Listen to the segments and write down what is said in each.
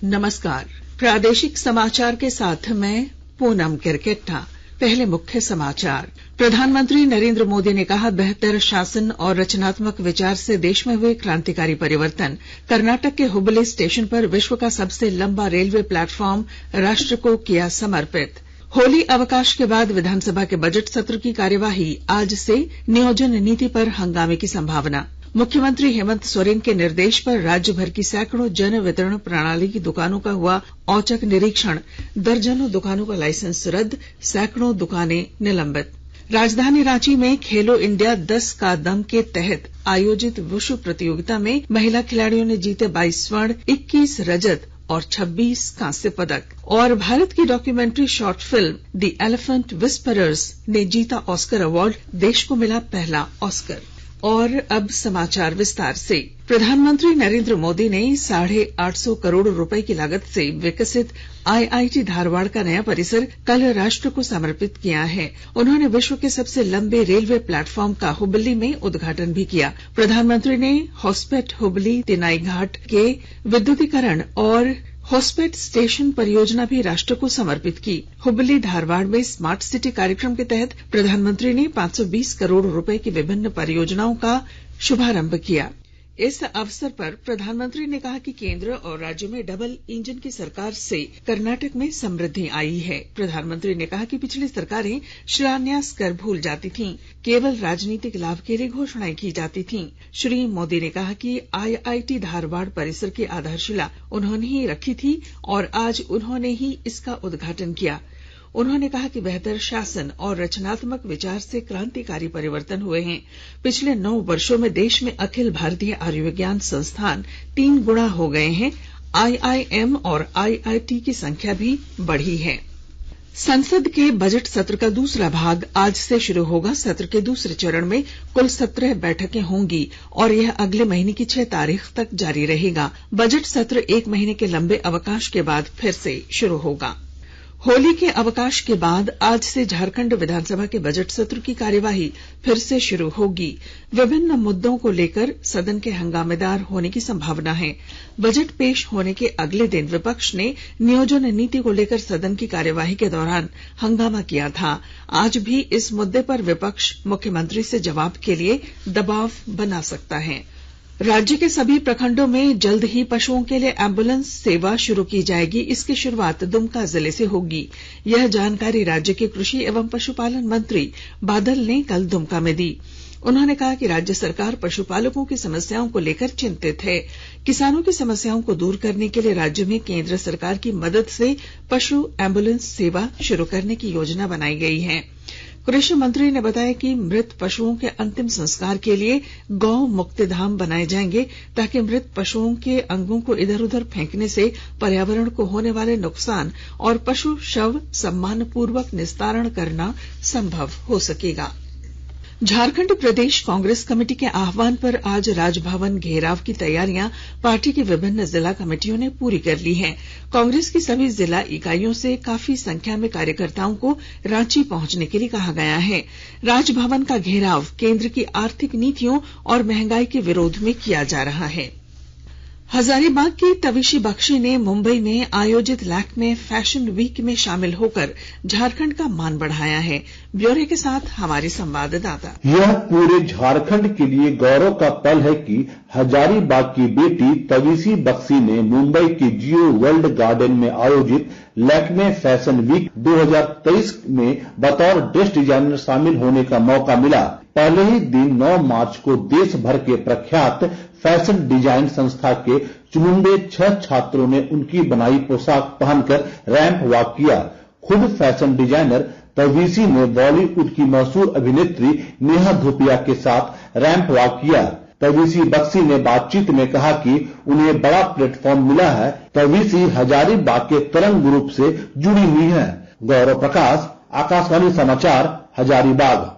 नमस्कार। प्रादेशिक समाचार के साथ मैं पूनम किरकेट्टा। पहले मुख्य समाचार। प्रधानमंत्री नरेंद्र मोदी ने कहा, बेहतर शासन और रचनात्मक विचार से देश में हुए क्रांतिकारी परिवर्तन। कर्नाटक के हुबली स्टेशन पर विश्व का सबसे लंबा रेलवे प्लेटफॉर्म राष्ट्र को किया समर्पित। होली अवकाश के बाद विधानसभा के बजट सत्र की कार्यवाही आज से। नियोजन नीति पर हंगामे की संभावना। मुख्यमंत्री हेमंत सोरेन के निर्देश पर राज्य भर की सैकड़ों जन वितरण प्रणाली की दुकानों का हुआ औचक निरीक्षण। दर्जनों दुकानों का लाइसेंस रद्द, सैकड़ों दुकानें निलंबित। राजधानी रांची में खेलो इंडिया 10 का दम के तहत आयोजित वुशु प्रतियोगिता में महिला खिलाड़ियों ने जीते 22 स्वर्ण, 21 रजत और 26 कांस्य पदक। और भारत की documentary short film the elephant whisperers ने जीता ऑस्कर अवार्ड। देश को मिला पहला ऑस्कर। और अब समाचार विस्तार से। प्रधानमंत्री नरेंद्र मोदी ने 850 करोड़ रुपए की लागत से विकसित आईआईटी धारवाड़ का नया परिसर कल राष्ट्र को समर्पित किया है। उन्होंने विश्व के सबसे लंबे रेलवे प्लेटफॉर्म का हुबली में उद्घाटन भी किया। प्रधानमंत्री ने हॉस्पेट हुबली तिनाई घाट के विद्युतीकरण और हॉस्पेट स्टेशन परियोजना भी राष्ट्र को समर्पित की। हुबली धारवाड़ में स्मार्ट सिटी कार्यक्रम के तहत प्रधानमंत्री ने 520 करोड़ रुपए की विभिन्न परियोजनाओं का शुभारंभ किया। इस अवसर पर प्रधानमंत्री ने कहा कि केंद्र और राज्य में डबल इंजन की सरकार से कर्नाटक में समृद्धि आई है। प्रधानमंत्री ने कहा कि पिछली सरकारें शिलान्यास कर भूल जाती थीं, केवल राजनीतिक लाभ के लिए घोषणाएं की जाती थीं। श्री मोदी ने कहा कि आईआईटी धारवाड़ परिसर की आधारशिला उन्होंने ही रखी थी और आज उन्होंने ही इसका उद्घाटन किया। उन्होंने कहा कि बेहतर शासन और रचनात्मक विचार से क्रांतिकारी परिवर्तन हुए हैं। पिछले 9 वर्षों में देश में अखिल भारतीय आयुर्विज्ञान संस्थान 3 गुना हो गए हैं। आईआईएम और आईआईटी की संख्या भी बढ़ी है। संसद के बजट सत्र का दूसरा भाग आज से शुरू होगा। सत्र के दूसरे चरण में कुल 17 बैठकें होंगी और यह अगले महीने की 6 तारीख तक जारी रहेगा। बजट सत्र 1 महीने के लंबे अवकाश के बाद फिर से शुरू होगा। होली के अवकाश के बाद आज से झारखंड विधानसभा के बजट सत्र की कार्यवाही फिर से शुरू होगी। विभिन्न मुद्दों को लेकर सदन के हंगामेदार होने की संभावना है। बजट पेश होने के अगले दिन विपक्ष ने नियोजन नीति को लेकर सदन की कार्यवाही के दौरान हंगामा किया था। आज भी इस मुद्दे पर विपक्ष मुख्यमंत्री से जवाब के लिए दबाव बना सकता है। राज्य के सभी प्रखंडों में जल्द ही पशुओं के लिए एम्बुलेंस सेवा शुरू की जाएगी। इसकी शुरुआत दुमका जिले से होगी। यह जानकारी राज्य के कृषि एवं पशुपालन मंत्री बादल ने कल दुमका में दी। उन्होंने कहा कि राज्य सरकार पशुपालकों की समस्याओं को लेकर चिंतित है। किसानों की समस्याओं को दूर करने के लिए राज्य में केंद्र सरकार की मदद से पशु एम्बुलेंस सेवा शुरू करने की योजना बनाई गई है। कृषि मंत्री ने बताया कि मृत पशुओं के अंतिम संस्कार के लिए गौ मुक्तिधाम बनाए जाएंगे ताकि मृत पशुओं के अंगों को इधर उधर फेंकने से पर्यावरण को होने वाले नुकसान और पशु शव सम्मानपूर्वक निस्तारण करना संभव हो सकेगा। झारखंड प्रदेश कांग्रेस कमेटी के आह्वान पर आज राजभवन घेराव की तैयारियां पार्टी की विभिन्न जिला कमेटियों ने पूरी कर ली हैं। कांग्रेस की सभी जिला इकाइयों से काफी संख्या में कार्यकर्ताओं को रांची पहुंचने के लिए कहा गया है। राजभवन का घेराव केंद्र की आर्थिक नीतियों और महंगाई के विरोध में किया जा रहा है। हजारीबाग की तविशी बख्शी ने मुंबई में आयोजित लैक्मे फैशन वीक में शामिल होकर झारखंड का मान बढ़ाया है। ब्यौरे के साथ हमारे संवाददाता। यह पूरे झारखंड के लिए गौरव का पल है कि हजारीबाग की बेटी तविशी बख्शी ने मुंबई के जियो वर्ल्ड गार्डन में आयोजित लैक्मे फैशन वीक 2023 में बतौर ड्रेस डिजाइनर शामिल होने का मौका मिला। पहले ही दिन 9 मार्च को देश भर के प्रख्यात फैशन डिजाइन संस्था के चुनिंदे 6 छात्रों ने उनकी बनाई पोशाक पहनकर रैंप वॉक किया। खुद फैशन डिजाइनर तविशी ने बॉलीवुड की मशहूर अभिनेत्री नेहा धूपिया के साथ रैंप वॉक किया। तविशी बख्शी ने बातचीत में कहा कि उन्हें बड़ा प्लेटफॉर्म मिला है। तविशी हजारीबाग के तरंग ग्रुप से जुड़ी हुई है। गौरव प्रकाश, आकाशवाणी समाचार, हजारीबाग।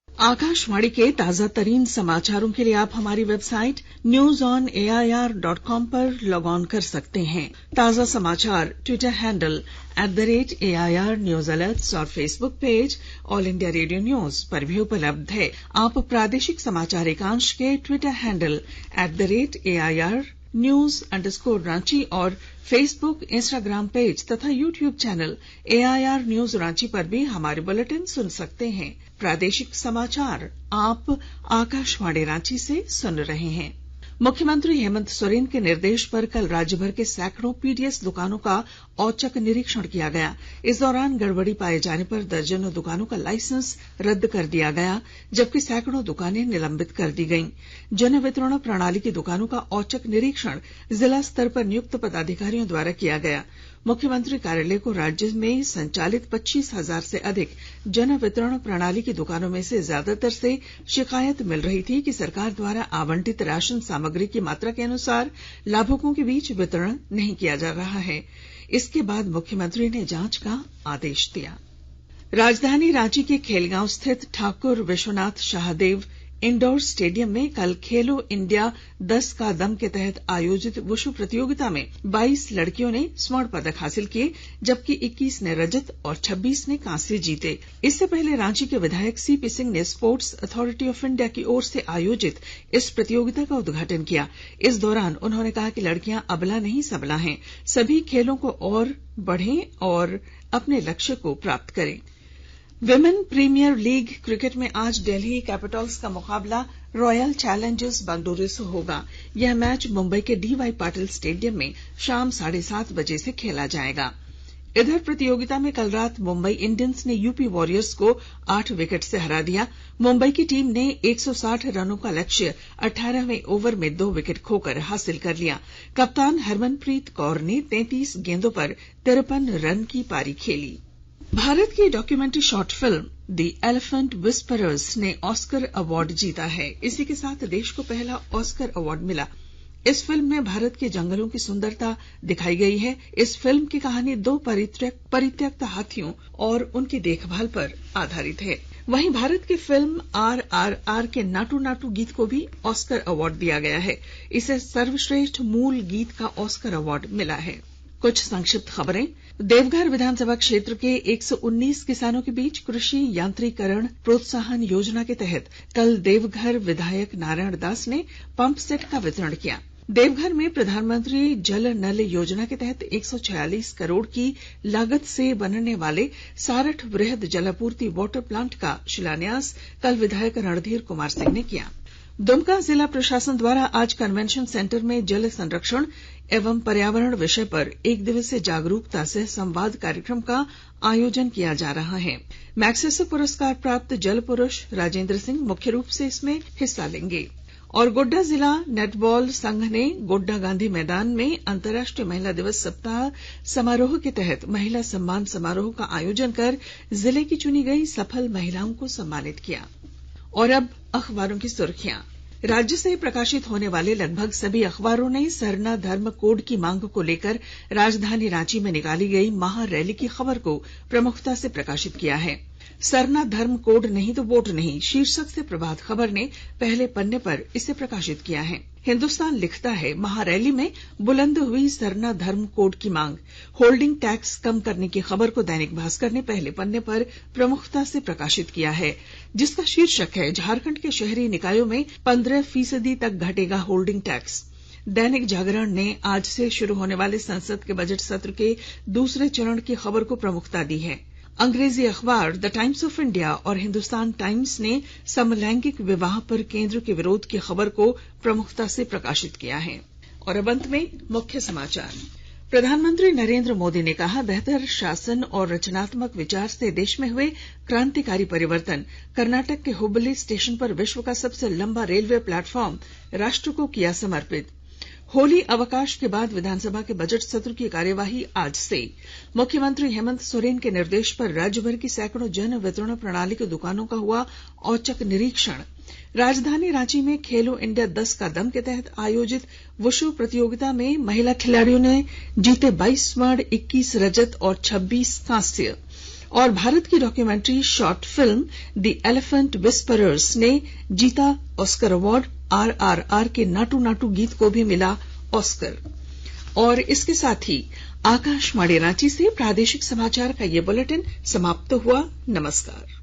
आकाशवाणी के ताजा तरीन समाचारों के लिए आप हमारी वेबसाइट newsonair.com पर लॉग ऑन कर सकते हैं। ताजा समाचार Twitter handle @AIR news alerts और Facebook page All India Radio news पर भी उपलब्ध है। आप प्रादेशिक समाचार एकांश के ट्विटर हैंडल @AIR news_रांची और फेसबुक, इंस्टाग्राम पेज तथा YouTube channel AIR news Ranchi पर भी हमारे बुलेटिन सुन सकते हैं। प्रादेशिक समाचार आप आकाशवाणी रांची से सुन रहे हैं। मुख्यमंत्री हेमंत सोरेन के निर्देश पर कल राज्यभर के सैकड़ों PDS दुकानों का औचक निरीक्षण किया गया। इस दौरान गड़बड़ी पाए जाने पर दर्जनों दुकानों का लाइसेंस रद्द कर दिया गया, जबकि सैकड़ों दुकानें निलंबित कर दी गईं। जन वितरण प्रणाली की दुकानों का औचक निरीक्षण जिला स्तर पर नियुक्त पदाधिकारियों द्वारा किया गया। मुख्यमंत्री कार्यालय को राज्य में संचालित 25,000 से अधिक जन वितरण प्रणाली की दुकानों में से ज्यादातर से शिकायत मिल रही थी कि सरकार द्वारा आवंटित राशन सामग्री की मात्रा के अनुसार लाभुकों के बीच वितरण नहीं किया जा रहा है। इसके बाद मुख्यमंत्री ने जांच का आदेश दिया। राजधानी रांची के खेलगांव स्थित ठाकुर विश्वनाथ शाहदेव इंडोर स्टेडियम में कल खेलो इंडिया 10 का दम के तहत आयोजित वुशु प्रतियोगिता में 22 लड़कियों ने स्वर्ण पदक हासिल किए, जबकि 21 ने रजत और 26 ने कांस्य जीते। इससे पहले रांची के विधायक CP सिंह ने स्पोर्ट्स अथॉरिटी ऑफ इंडिया की ओर से आयोजित इस प्रतियोगिता का उद्घाटन किया। इस दौरान उन्होंने कहा कि लड़कियां अबला नहीं सबला हैं, सभी खेलों को और बढ़ें और अपने लक्ष्य को प्राप्त करें। विमेन प्रीमियर लीग क्रिकेट में आज दिल्ली कैपिटल्स का मुकाबला रॉयल चैलेंजर्स बेंगलुरु से होगा। यह मैच मुंबई के DY पाटिल स्टेडियम में शाम 7:30 बजे से खेला जाएगा। इधर प्रतियोगिता में कल रात मुंबई इंडियंस ने UP वॉरियर्स को 8 विकेट से हरा दिया। मुंबई की टीम ने 160 रनों का लक्ष्य 18वें ओवर में 2 विकेट खोकर हासिल कर लिया। कप्तान हरमनप्रीत कौर ने 33 गेंदों पर 53 रन की पारी खेली। भारत की documentary short film the elephant whisperers ने ऑस्कर अवार्ड जीता है। इसी के साथ देश को पहला ऑस्कर अवार्ड मिला। इस फिल्म में भारत के जंगलों की सुंदरता दिखाई गई है। इस फिल्म की कहानी 2 परित्यक्त हाथियों और उनकी देखभाल पर आधारित है। वहीं भारत की फिल्म RRR के नाटू नाटू गीत को भी ऑस्कर अवार्ड दिया गया है। इसे सर्वश्रेष्ठ मूल गीत का ऑस्कर अवार्ड मिला है। कुछ संक्षिप्त खबरें। देवघर विधानसभा क्षेत्र के 119 किसानों के बीच कृषि यांत्रिकरण प्रोत्साहन योजना के तहत कल देवघर विधायक नारायण दास ने पंप सेट का वितरण किया। देवघर में प्रधानमंत्री जल नल योजना के तहत 146 करोड़ की लागत से बनने वाले सारठ वृहद जलापूर्ति वाटर प्लांट का शिलान्यास कल विधायक रणधीर कुमार सिंह ने किया। दुमका जिला प्रशासन द्वारा आज कन्वेंशन सेंटर में जल संरक्षण एवं पर्यावरण विषय पर 1 दिवसीय जागरूकता सह संवाद कार्यक्रम का आयोजन किया जा रहा है। मैग्सेसे पुरस्कार प्राप्त जल पुरुष राजेंद्र सिंह मुख्य रूप से इसमें हिस्सा लेंगे। और गोड्डा जिला नेटबॉल संघ ने गोड्डा गांधी मैदान में अंतर्राष्ट्रीय महिला दिवस सप्ताह समारोह के तहत महिला सम्मान समारोह का आयोजन कर जिले की चुनी गई सफल महिलाओं को सम्मानित किया। और अब अखबारों की सुर्खियां। राज्य से प्रकाशित होने वाले लगभग सभी अखबारों ने सरना धर्म कोड की मांग को लेकर राजधानी रांची में निकाली गई महारैली की खबर को प्रमुखता से प्रकाशित किया है। सरना धर्म कोड नहीं तो वोट नहीं शीर्षक से प्रभात खबर ने पहले पन्ने पर इसे प्रकाशित किया है। हिंदुस्तान लिखता है महारैली में बुलंद हुई सरना धर्म कोड की मांग। होल्डिंग टैक्स कम करने की खबर को दैनिक भास्कर ने पहले पन्ने पर प्रमुखता से प्रकाशित किया है, जिसका शीर्षक है झारखंड के शहरी निकायों में 15% तक घटेगा होल्डिंग टैक्स। दैनिक जागरण ने आज से शुरू होने वाले संसद के बजट सत्र के दूसरे चरण की खबर को प्रमुखता दी है। अंग्रेजी अखबार द टाइम्स ऑफ इंडिया और हिंदुस्तान टाइम्स ने समलैंगिक विवाह पर केंद्र के विरोध की खबर को प्रमुखता से प्रकाशित किया है। और अब अंत में मुख्य समाचार। प्रधानमंत्री नरेंद्र मोदी ने कहा, बेहतर शासन और रचनात्मक विचार से देश में हुए क्रांतिकारी परिवर्तन। कर्नाटक के हुबली स्टेशन पर विश्व का सबसे लंबा रेलवे प्लेटफॉर्म राष्ट्र को किया समर्पित। होली अवकाश के बाद विधानसभा के बजट सत्र की कार्यवाही आज से। मुख्यमंत्री हेमंत सोरेन के निर्देश पर राज्यभर की सैकड़ों जन वितरण प्रणाली की दुकानों का हुआ औचक निरीक्षण। राजधानी रांची में खेलो इंडिया 10 का दम के तहत आयोजित वुशु प्रतियोगिता में महिला खिलाड़ियों ने जीते 22 स्वर्ण, 21 रजत और 26 कांस्य। और भारत की documentary short film the elephant whisperers ने जीता ऑस्कर अवार्ड। RRR के नाटू नाटू गीत को भी मिला ऑस्कर। और इसके साथ ही आकाशवाणी रांची से प्रादेशिक समाचार का ये बुलेटिन समाप्त हुआ। नमस्कार।